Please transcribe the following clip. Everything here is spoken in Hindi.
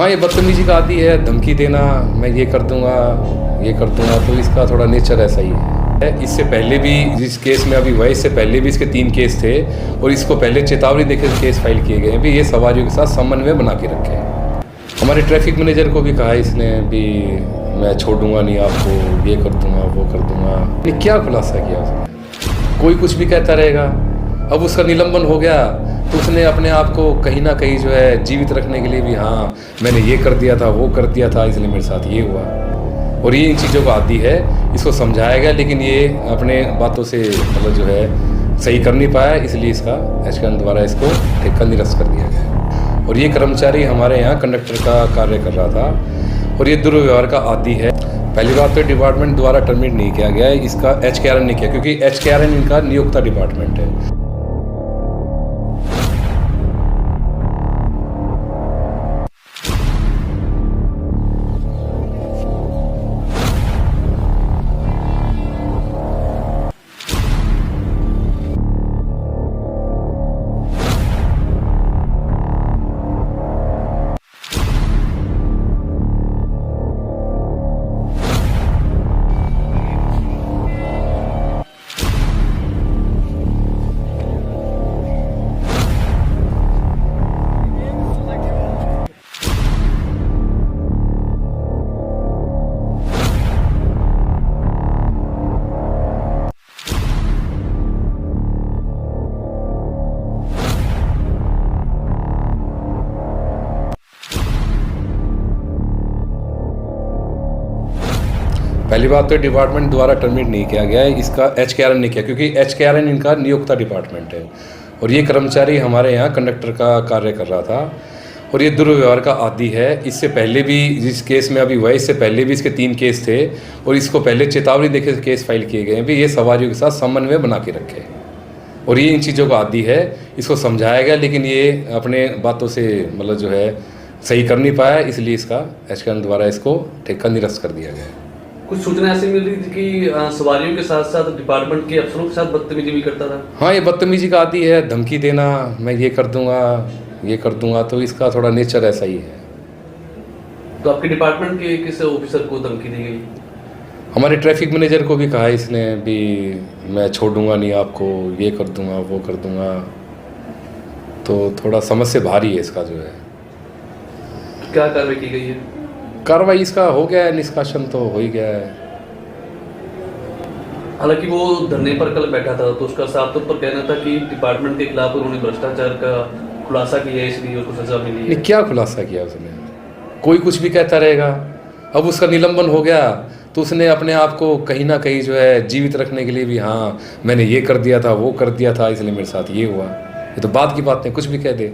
हाँ, ये बदतमीजी का आदी है, धमकी देना, मैं ये कर दूंगा, तो इसका थोड़ा नेचर ऐसा ही है। इससे पहले भी जिस केस में अभी हुआ है, इससे पहले भी इसके 3 केस थे और इसको पहले चेतावनी देके केस फाइल किए गए हैं भी ये सवारियों के साथ समन्वय बना के रखें। हमारे ट्रैफिक मैनेजर को भी कहा इसने भी मैं छोड़ूंगा नहीं आपको, ये कर दूंगा, वो कर दूंगा। ये क्या खुलासा किया उसने? कोई कुछ भी कहता रहेगा। अब उसका निलंबन हो गया तो उसने अपने आप को कहीं ना कहीं जो है जीवित रखने के लिए भी हाँ मैंने ये कर दिया था, वो कर दिया था, इसलिए मेरे साथ ये हुआ। और ये इन चीज़ों का आदी है, इसको समझाया गया लेकिन ये अपने बातों से मतलब जो है सही कर नहीं पाया, इसलिए इसका एचकेआरएन द्वारा इसको ठेका निरस्त कर दिया गया। और ये कर्मचारी हमारे यहाँ कंडक्टर का कार्य कर रहा था और ये दुर्व्यवहार का आदी है। पहली बात तो डिपार्टमेंट द्वारा टर्मिनेट नहीं किया गया है, इसका एचकेआरएन ने किया क्योंकि एचकेआरएन इनका नियोक्ता डिपार्टमेंट है। पहली बात तो डिपार्टमेंट द्वारा टर्मिनेट नहीं किया गया है, इसका एचकेआरएन ने किया क्योंकि एचकेआरएन इनका नियोक्ता डिपार्टमेंट है। और ये कर्मचारी हमारे यहाँ कंडक्टर का कार्य कर रहा था और ये दुर्व्यवहार का आदी है। इससे पहले भी जिस केस में अभी हुआ है, इससे पहले भी इसके 3 केस थे और इसको पहले चेतावनी देके केस फाइल किए गए हैं भी ये सवारियों के साथ समन्वय बना के रखे। और ये इन चीज़ों का आदी है, इसको समझाया गया लेकिन ये अपने बातों से मतलब जो है सही कर नहीं पाया, इसलिए इसका एचकेआरएन द्वारा इसको ठेका निरस्त कर दिया गया। कुछ सूचना ऐसी मिल रही थी कि सवारियों के साथ साथ डिपार्टमेंट के अफसरों के साथ बदतमीजी भी करता था। हाँ, ये बदतमीजी का आदी है, धमकी देना, मैं ये कर दूंगा, तो इसका थोड़ा नेचर ऐसा ही है। तो आपके डिपार्टमेंट के किस ऑफिसर को धमकी दी गई? हमारे ट्रैफिक मैनेजर को भी कहा इसने भी मैं छोड़ूंगा नहीं आपको, ये कर दूंगा, वो कर दूंगा। तो थोड़ा समझ से भारी है इसका जो है। क्या कार्रवाई की गई है? कार्रवाई इसका हो गया है, निष्कासन तो हो ही गया है। हालांकि वो धरने पर कल बैठा था तो उसका साफ तौर पर कहना था कि डिपार्टमेंट के खिलाफ उन्होंने भ्रष्टाचार का खुलासा किया है, इसलिए उसको सजा मिली है। क्या खुलासा किया उसने? कोई कुछ भी कहता रहेगा। अब उसका निलंबन हो गया तो उसने अपने आप को कहीं ना कहीं जो है जीवित रखने के लिए भी हाँ मैंने ये कर दिया था, वो कर दिया था, इसलिए मेरे साथ ये हुआ। ये तो बात की बात नहीं, कुछ भी कह दे।